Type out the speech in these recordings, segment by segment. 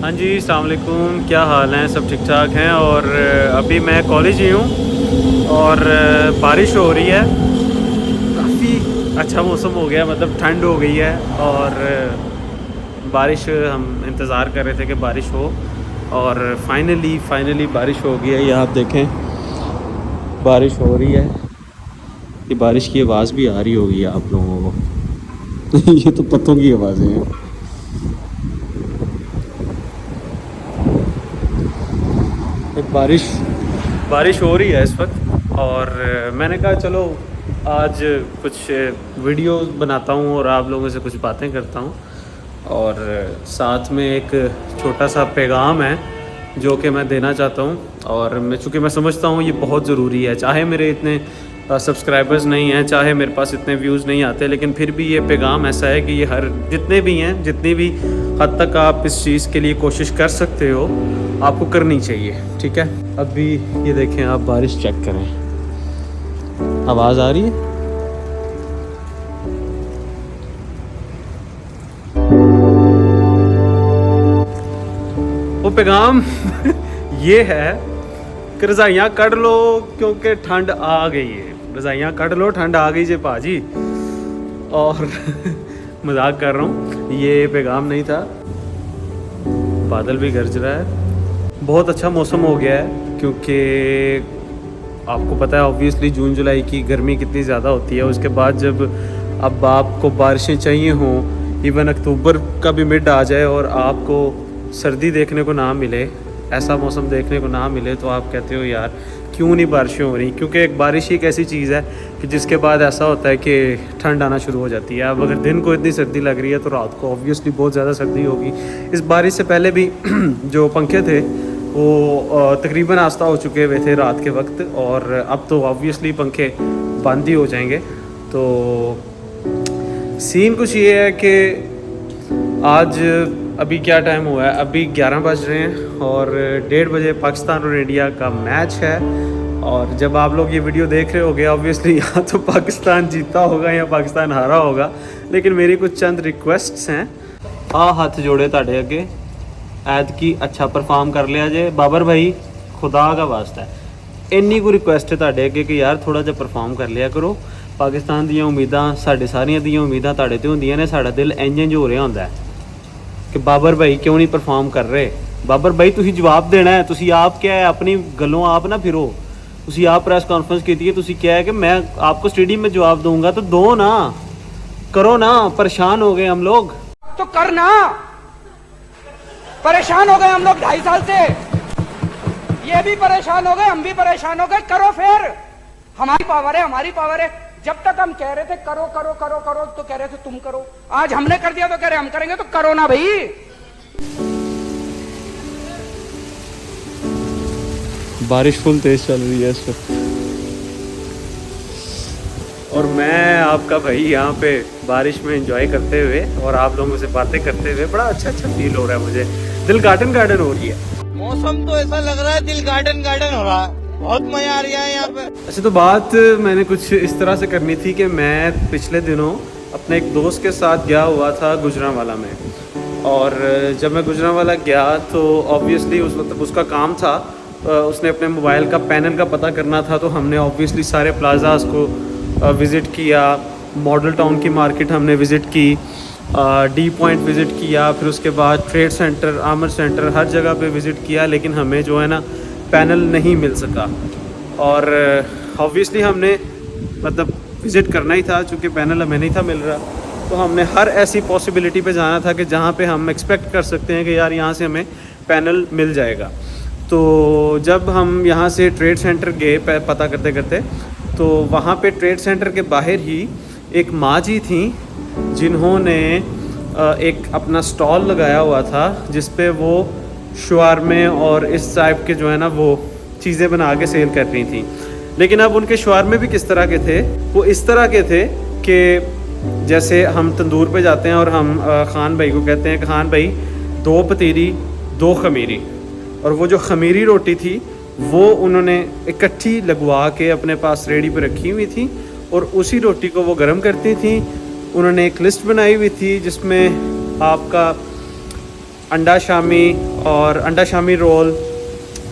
हाँ जी, अस्सलाम वालेकुम। क्या हाल हैं? सब ठीक ठाक हैं। और अभी मैं कॉलेज ही हूँ और बारिश हो रही है। काफ़ी अच्छा मौसम हो गया, मतलब ठंड हो गई है। और बारिश हम इंतज़ार कर रहे थे कि बारिश हो, और फाइनली बारिश हो गई है। ये आप देखें, बारिश हो रही है। ये बारिश की आवाज़ भी आ रही होगी आप लोगों को। ये तो पत्तों की आवाज़ें हैं। बारिश बारिश हो रही है इस वक्त। और मैंने कहा चलो आज कुछ वीडियो बनाता हूँ और आप लोगों से कुछ बातें करता हूँ। और साथ में एक छोटा सा पैगाम है जो कि मैं देना चाहता हूँ। और चूँकि मैं समझता हूँ ये बहुत ज़रूरी है, चाहे मेरे इतने सब्सक्राइबर्स नहीं हैं, चाहे मेरे पास इतने व्यूज़ नहीं आते, लेकिन फिर भी ये पैगाम ऐसा है कि ये हर जितने भी हैं, जितनी भी हद तक आप इस चीज़ के लिए कोशिश कर सकते हो, आपको करनी चाहिए। ठीक है, अभी ये देखें, आप बारिश चेक करें, आवाज़ आ रही है। वो पैगाम ये है कि रज़ाइयाँ कढ़ लो क्योंकि ठंड आ गई है। रज़ाइयाँ कढ़ लो, ठंड आ गई जे पाजी। और मजाक कर रहा हूँ, ये पैगाम नहीं था। बादल भी गरज रहा है, बहुत अच्छा मौसम हो गया है। क्योंकि आपको पता है ऑब्वियसली जून जुलाई की गर्मी कितनी ज़्यादा होती है। उसके बाद जब अब आपको बारिशें चाहिए हों, इवन अक्टूबर का भी मिड आ जाए और आपको सर्दी देखने को ना मिले, ऐसा मौसम देखने को ना मिले, तो आप कहते हो यार क्यों नहीं बारिशें हो रही। क्योंकि एक बारिश ही एक ऐसी चीज़ है कि जिसके बाद ऐसा होता है कि ठंड आना शुरू हो जाती है। अब अगर दिन को इतनी सर्दी लग रही है तो रात को ऑब्वियसली बहुत ज़्यादा सर्दी होगी। इस बारिश से पहले भी जो पंखे थे वो तकरीबन आस्था हो चुके हुए थे रात के वक्त, और अब तो ऑब्वियसली पंखे बंद ही हो जाएंगे। तो सीन कुछ ये है कि आज अभी क्या टाइम हुआ है, अभी 11 बज रहे हैं और 1:30 बजे पाकिस्तान और इंडिया का मैच है। और जब आप लोग ये वीडियो देख रहे होगे ऑब्वियसली या तो पाकिस्तान जीता होगा या पाकिस्तान हारा होगा। लेकिन मेरी कुछ चंद रिक्वेस्ट्स हैं। हाथ जोड़े ताड़े अगे, ऐद की अच्छा परफॉर्म कर लिया जे बाबर भाई, खुदा का वास्ता है। इन्नी को रिक्वेस्ट है ताड़े अगे कि यार थोड़ा जिहा परफॉर्म कर लिया करो। पाकिस्तान दीयां उम्मीदां साडे सारियां दीयां उम्मीदां ताड़े ते हुंदियां ने। साडा दिल इंज हो रहा होंदा है कि बाबर भाई क्यों नहीं परफॉर्म कर रहे। बाबर भाई तुसी जवाब देना है। तुसी आप क्या है, अपनी गलों आप ना फिरो। तुसी आप प्रेस कॉन्फ्रेंस की है, तुसी क्या है कि मैं आपको स्टेडियम में जवाब दूंगा, तो दो ना, करो ना। परेशान हो गए हम लोग, तो करना। परेशान हो गए हम लोग 2.5 साल से, ये भी परेशान हो गए, हम भी परेशान हो गए। करो फिर, हमारी पावर है, हमारी पावर है। जब तक हम कह रहे थे करो करो करो करो तो कह रहे थे तुम करो। आज हमने कर दिया तो कह रहे हम करेंगे, तो करो ना भाई। बारिश फुल तेज चल रही है इस वक्त, और मैं आपका भाई यहाँ पे बारिश में एंजॉय करते हुए और आप लोगों से बातें करते हुए बड़ा अच्छा फील हो रहा है मुझे। दिल गार्डन गार्डन हो रही है। मौसम तो ऐसा लग रहा है दिल गार्डन गार्डन हो रहा है, बहुत मजा आ रहा है यहाँ पे। अच्छा, तो बात मैंने कुछ इस तरह से करनी थी कि मैं पिछले दिनों अपने एक दोस्त के साथ गया हुआ था गुजरांवाला में। और जब मैं गुजरांवाला गया तो ऑब्वियसली उसका काम था, उसने अपने मोबाइल का पैनल का पता करना था। तो हमने ऑब्वियसली सारे प्लाजास को विज़िट किया, मॉडल टाउन की मार्केट हमने विज़िट की, डी पॉइंट विज़िट किया, फिर उसके बाद ट्रेड सेंटर, आमर सेंटर, हर जगह पे विज़िट किया। लेकिन हमें जो है ना पैनल नहीं मिल सका। और ऑब्वियसली हमने मतलब विज़िट करना ही था, चूँकि पैनल हमें नहीं था मिल रहा। तो हमने हर ऐसी पॉसिबिलिटी पे जाना था कि जहाँ पे हम एक्सपेक्ट कर सकते हैं कि यार यहाँ से हमें पैनल मिल जाएगा। तो जब हम यहाँ से ट्रेड सेंटर गए पता करते करते, तो वहाँ पे ट्रेड सेंटर के बाहर ही एक माँ जी थी जिन्होंने एक अपना स्टॉल लगाया हुआ था जिस पे वो शवारमे और इस टाइप के जो है ना वो चीज़ें बना के सेल कर रही थी। लेकिन अब उनके शवारमे भी किस तरह के थे, वो इस तरह के थे कि जैसे हम तंदूर पे जाते हैं और हम खान भाई को कहते हैं खान भाई 2 पतीली 2 खमीरी, और वो जो खमीरी रोटी थी वो उन्होंने इकट्ठी लगवा के अपने पास रेडी पे रखी हुई थी और उसी रोटी को वो गर्म करती थी। उन्होंने एक लिस्ट बनाई हुई थी जिसमें आपका अंडा शामी और अंडा शामी रोल,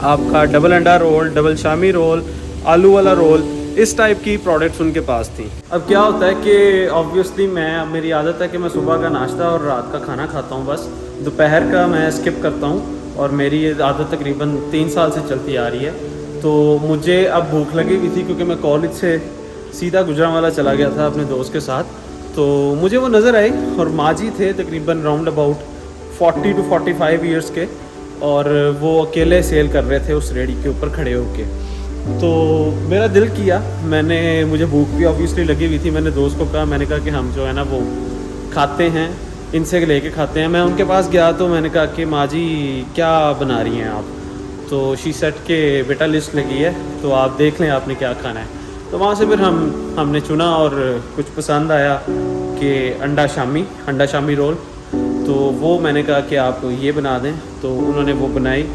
आपका डबल अंडा रोल, डबल शामी रोल, आलू वाला रोल, इस टाइप की प्रोडक्ट्स उनके पास थी। अब क्या होता है कि ऑब्वियसली मेरी आदत है कि मैं सुबह का नाश्ता और रात का खाना खाता हूँ, बस दोपहर का मैं स्किप करता हूँ और मेरी ये आदत तकरीबन 3 साल से चलती आ रही है। तो मुझे अब भूख लगी हुई थी क्योंकि मैं कॉलेज से सीधा गुजरांवाला चला गया था अपने दोस्त के साथ, तो मुझे वो नज़र आई और माँ जी थे तकरीबन राउंड अबाउट 40 to 45 ईयर्स के, और वो अकेले सेल कर रहे थे उस रेडी के ऊपर खड़े होके। तो मेरा दिल किया, मुझे भूख भी ऑब्वियसली लगी हुई थी, मैंने दोस्त को कहा, मैंने कहा कि हम जो है ना वो खाते हैं, इनसे लेके खाते हैं। मैं उनके पास गया तो मैंने कहा कि माँ जी क्या बना रही हैं आप? तो शी सेट के बेटा लिस्ट लगी है तो आप देख लें आपने क्या खाना है। तो वहाँ से फिर हमने चुना और कुछ पसंद आया कि अंडा शामी रोल, तो वो मैंने कहा कि आप ये बना दें, तो उन्होंने वो बनाई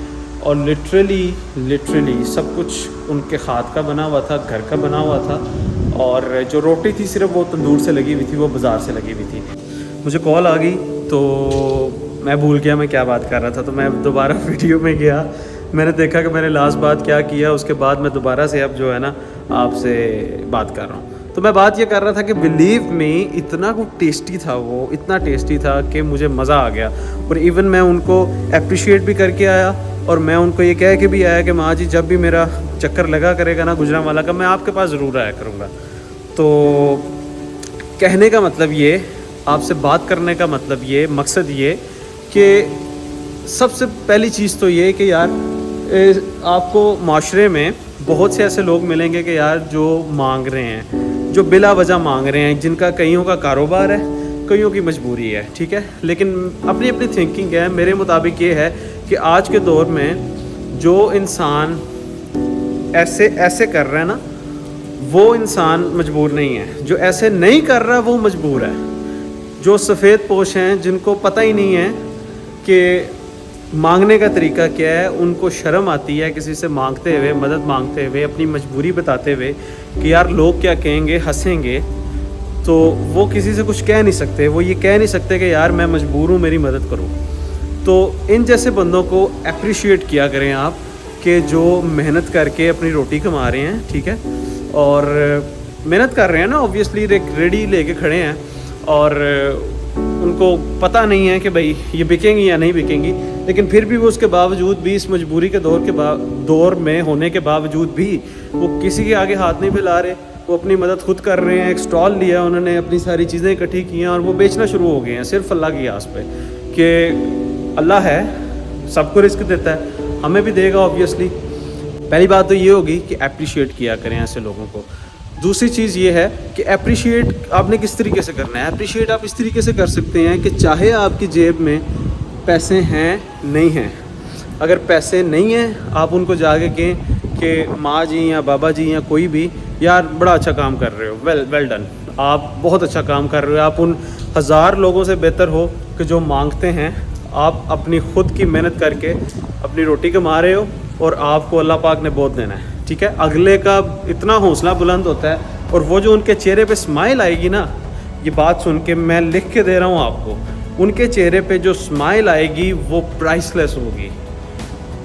और लिटरली सब कुछ उनके हाथ का बना हुआ था, घर का बना हुआ था, और जो रोटी थी सिर्फ वो तंदूर से लगी हुई थी, वो बाज़ार से लगी हुई थी। मुझे कॉल आ गई तो मैं भूल गया मैं क्या बात कर रहा था, तो मैं दोबारा वीडियो में गया, मैंने देखा कि मैंने लास्ट बात क्या किया, उसके बाद मैं दोबारा से अब जो है ना आपसे बात कर रहा हूँ। तो मैं बात ये कर रहा था कि बिलीव में इतना कुछ टेस्टी था, वो इतना टेस्टी था कि मुझे मज़ा आ गया, और इवन मैं उनको अप्रिशिएट भी करके आया और मैं उनको ये कह के भी आया कि माँ जी जब भी मेरा चक्कर लगा करेगा ना गुजरांवाला का, मैं आपके पास ज़रूर आया करूँगा। तो कहने का मतलब ये, आपसे बात करने का मतलब ये, मकसद ये कि सबसे पहली चीज़ तो ये कि यार आपको माशरे में बहुत से ऐसे लोग मिलेंगे कि यार जो मांग रहे हैं, जो बिला वजह मांग रहे हैं, जिनका कईयों का कारोबार है, कईयों की मजबूरी है, ठीक है, लेकिन अपनी अपनी थिंकिंग है। मेरे मुताबिक ये है कि आज के दौर में जो इंसान ऐसे कर रहा है ना, वो इंसान मजबूर नहीं है, जो ऐसे नहीं कर रहा वो मजबूर है। जो सफ़ेद पोश हैं, जिनको पता ही नहीं है कि मांगने का तरीका क्या है, उनको शर्म आती है किसी से मांगते हुए, मदद मांगते हुए, अपनी मजबूरी बताते हुए कि यार लोग क्या कहेंगे, हंसेंगे, तो वो किसी से कुछ कह नहीं सकते, वो ये कह नहीं सकते कि यार मैं मजबूर हूँ, मेरी मदद करो। तो इन जैसे बंदों को अप्रिशिएट किया करें आप, कि जो मेहनत करके अपनी रोटी कमा रहे हैं, ठीक है, और मेहनत कर रहे हैं ना, ऑब्वियसली रेडी लेके खड़े हैं और उनको पता नहीं है कि भाई ये बिकेंगी या नहीं बिकेंगी, लेकिन फिर भी वो उसके बावजूद भी, इस मजबूरी के दौर में होने के बावजूद भी वो किसी के आगे हाथ नहीं फैला रहे, वो अपनी मदद खुद कर रहे हैं। एक स्टॉल लिया उन्होंने, अपनी सारी चीज़ें इकट्ठी की हैं और वो बेचना शुरू हो गए हैं, सिर्फ अल्लाह की आस पे कि अल्लाह है, सबको रिस्क देता है, हमें भी देगा ऑब्वियसली। पहली बात तो ये होगी कि अप्रिशिएट किया करें ऐसे लोगों को। दूसरी चीज़ ये है कि अप्रिशिएट आपने किस तरीके से करना है। अप्रिशिएट आप इस तरीके से कर सकते हैं कि चाहे आपकी जेब में पैसे हैं नहीं हैं, अगर पैसे नहीं हैं आप उनको जाके कहें कि माँ जी या बाबा जी या कोई भी, यार बड़ा अच्छा काम कर रहे हो, वेल डन, आप बहुत अच्छा काम कर रहे हो, आप उन 1000 लोगों से बेहतर हो कि जो मांगते हैं। आप अपनी खुद की मेहनत करके अपनी रोटी कमा रहे हो और आपको अल्लाह पाक ने बहुत देना है, ठीक है। अगले का इतना हौसला बुलंद होता है, और वो जो उनके चेहरे पे स्माइल आएगी ना, ये बात सुन के मैं लिख के दे रहा हूँ आपको, उनके चेहरे पे जो स्माइल आएगी वो प्राइसलेस होगी,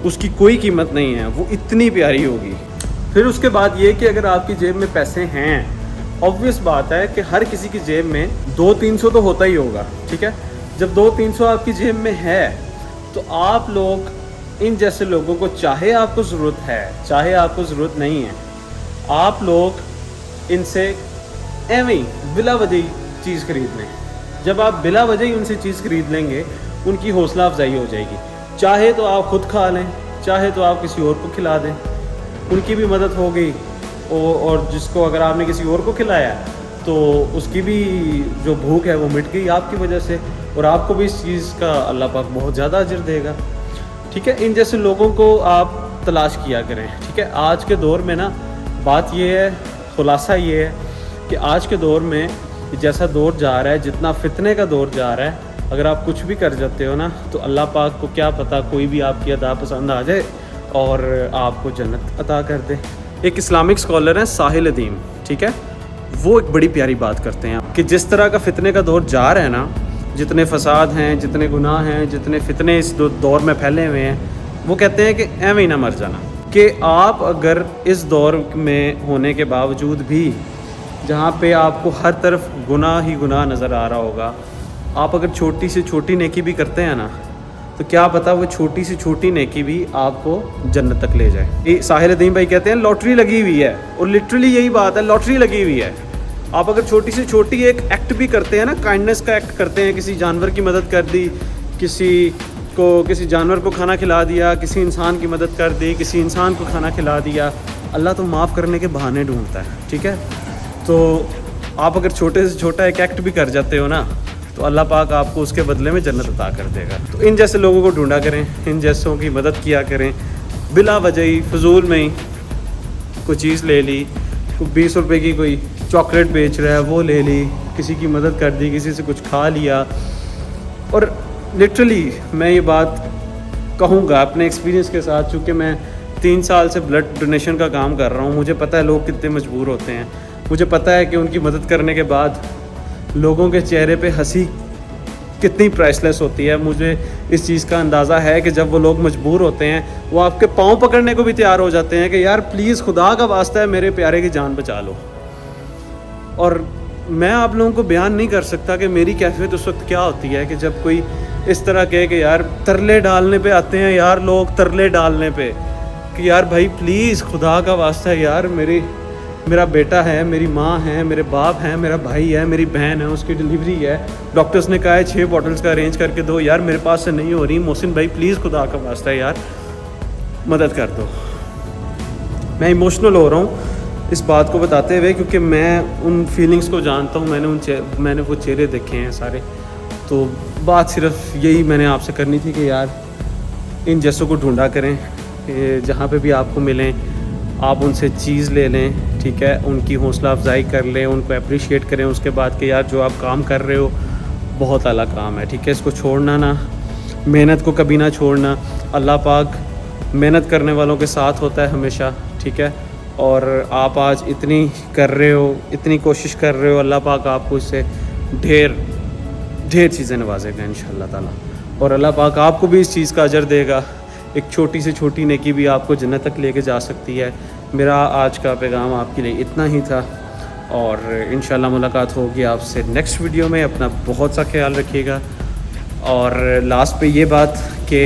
उसकी कोई कीमत नहीं है, वो इतनी प्यारी होगी। फिर उसके बाद ये कि अगर आपकी जेब में पैसे हैं, ऑब्वियस बात है कि हर किसी की जेब में 200-300 तो होता ही होगा, ठीक है। जब 200-300 आपकी जेब में है तो आप लोग इन जैसे लोगों को, चाहे आपको ज़रूरत है चाहे आपको ज़रूरत नहीं है, आप लोग इनसे एवं बिला वजह चीज़ खरीद लें। जब आप बिला वजह ही उनसे चीज़ खरीद लेंगे, उनकी हौसला अफजाई हो जाएगी। चाहे तो आप खुद खा लें, चाहे तो आप किसी और को खिला दें, उनकी भी मदद हो गई, और जिसको अगर आपने किसी और को खिलाया तो उसकी भी जो भूख है वो मिट गई आपकी वजह से, और आपको भी इस चीज़ का अल्लाह पाक बहुत ज़्यादा अजर देगा, ठीक है। इन जैसे लोगों को आप तलाश किया करें, ठीक है। आज के दौर में ना बात ये है, खुलासा ये है कि आज के दौर में जैसा दौर जा रहा है, जितना फितने का दौर जा रहा है, अगर आप कुछ भी कर जाते हो ना, तो अल्लाह पाक को क्या पता कोई भी आपकी अदा पसंद आ जाए और आपको जन्नत अता कर दे। एक इस्लामिक स्कॉलर हैं साहिल अदीम, ठीक है, वो एक बड़ी प्यारी बात करते हैं कि जिस तरह का फितने का दौर जा रहा है ना, जितने फसाद हैं, जितने गुनाह हैं, जितने फितने इस दौर में फैले हुए हैं, वो कहते हैं कि एवं ही ना मर जाना। कि आप अगर इस दौर में होने के बावजूद भी जहाँ पे आपको हर तरफ गुनाह ही गुनाह नज़र आ रहा होगा, आप अगर छोटी से छोटी नेकी भी करते हैं ना, तो क्या पता वो छोटी से छोटी नेकी भी आपको जन्नत तक ले जाए। ये साहिल अदीम भाई कहते हैं लॉटरी लगी हुई है, और लिटरली यही बात है, लॉटरी लगी हुई है। आप अगर छोटी से छोटी एक एक्ट भी करते हैं ना, काइंडनेस का एक्ट करते हैं, किसी जानवर की मदद कर दी, किसी जानवर को खाना खिला दिया, किसी इंसान की मदद कर दी, किसी इंसान को खाना खिला दिया, अल्लाह तो माफ़ करने के बहाने ढूंढता है, ठीक है। तो आप अगर छोटे से छोटा एक एक्ट भी कर जाते हो ना, तो अल्लाह पाक आपको उसके बदले में जन्नत अता कर देगा। तो इन जैसे लोगों को ढूंढा करें, इन जैसों की मदद किया करें। बिला वजह ही फजूल में ही कोई चीज़ ले ली, कोई 20 रुपए की कोई चॉकलेट बेच रहा है वो ले ली, किसी की मदद कर दी, किसी से कुछ खा लिया। और लिटरली मैं ये बात कहूँगा अपने एक्सपीरियंस के साथ, चूँकि मैं 3 साल से ब्लड डोनेशन का काम कर रहा हूँ, मुझे पता है लोग कितने मजबूर होते हैं। मुझे पता है कि उनकी मदद करने के बाद लोगों के चेहरे पे हंसी कितनी प्राइसलेस होती है। मुझे इस चीज़ का अंदाज़ा है कि जब वो लोग मजबूर होते हैं, वो आपके पाँव पकड़ने को भी तैयार हो जाते हैं कि यार प्लीज़ खुदा का वास्ता है मेरे प्यारे की जान बचा लो। और मैं आप लोगों को बयान नहीं कर सकता कि मेरी कैफियत उस वक्त क्या होती है कि जब कोई इस तरह कहे कि यार तरले डालने पे आते हैं यार लोग, तरले डालने पे कि यार भाई प्लीज़ खुदा का वास्ता है यार, मेरा बेटा है, मेरी माँ है, मेरे बाप हैं, मेरा भाई है, मेरी बहन है, उसकी डिलीवरी है, डॉक्टर्स ने कहा है 6 बॉटल्स का अरेंज करके दो, यार मेरे पास से नहीं हो रही, मोहसिन भाई प्लीज़ खुदा का वास्ता है यार मदद कर दो। मैं इमोशनल हो रहा हूँ इस बात को बताते हुए, क्योंकि मैं उन फीलिंग्स को जानता हूँ, मैंने वो चेहरे देखे हैं सारे। तो बात सिर्फ यही मैंने आपसे करनी थी कि यार इन जैसों को ढूंढा करें, जहाँ पे भी आपको मिलें आप उनसे चीज़ ले लें, ठीक है, उनकी हौसला अफजाई कर लें, उनको अप्रिशिएट करें उसके बाद कि यार जो आप काम कर रहे हो बहुत आला काम है, ठीक है, इसको छोड़ना ना, मेहनत को कभी ना छोड़ना। अल्लाह पाक मेहनत करने वालों के साथ होता है हमेशा, ठीक है। और आप आज इतनी कर रहे हो, इतनी कोशिश कर रहे हो, अल्लाह पाक आपको इससे ढेर चीज़ें नवाजेगा इंशाअल्लाह ताला। और अल्लाह पाक आपको भी इस चीज़ का अजर देगा। एक छोटी से छोटी नेकी भी आपको जन्नत तक लेके जा सकती है। मेरा आज का पैगाम आपके लिए इतना ही था, और इंशाल्लाह मुलाकात होगी आपसे नेक्स्ट वीडियो में। अपना बहुत सा ख्याल रखिएगा। और लास्ट पे ये बात कि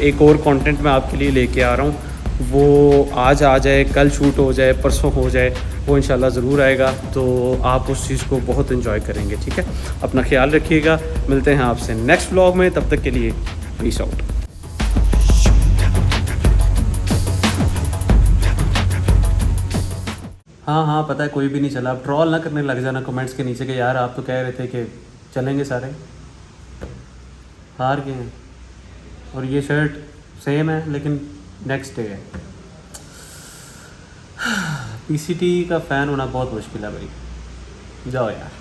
एक और कंटेंट मैं आपके लिए लेके आ रहा हूँ, वो आज आ जाए, कल शूट हो जाए, परसों हो जाए, वो इंशाल्लाह ज़रूर आएगा, तो आप उस चीज़ को बहुत एंजॉय करेंगे, ठीक है। अपना ख्याल रखिएगा, मिलते हैं आपसे नेक्स्ट व्लॉग में, तब तक के लिए पीस आउट। हाँ पता है कोई भी नहीं चला। अब ट्रॉल ना करने लग जाना कमेंट्स के नीचे कि यार आप तो कह रहे थे कि चलेंगे सारे, हार गए हैं। और ये शर्ट सेम है लेकिन नेक्स्ट डे है। पीसीटी का फ़ैन होना बहुत मुश्किल है भाई, जाओ यार।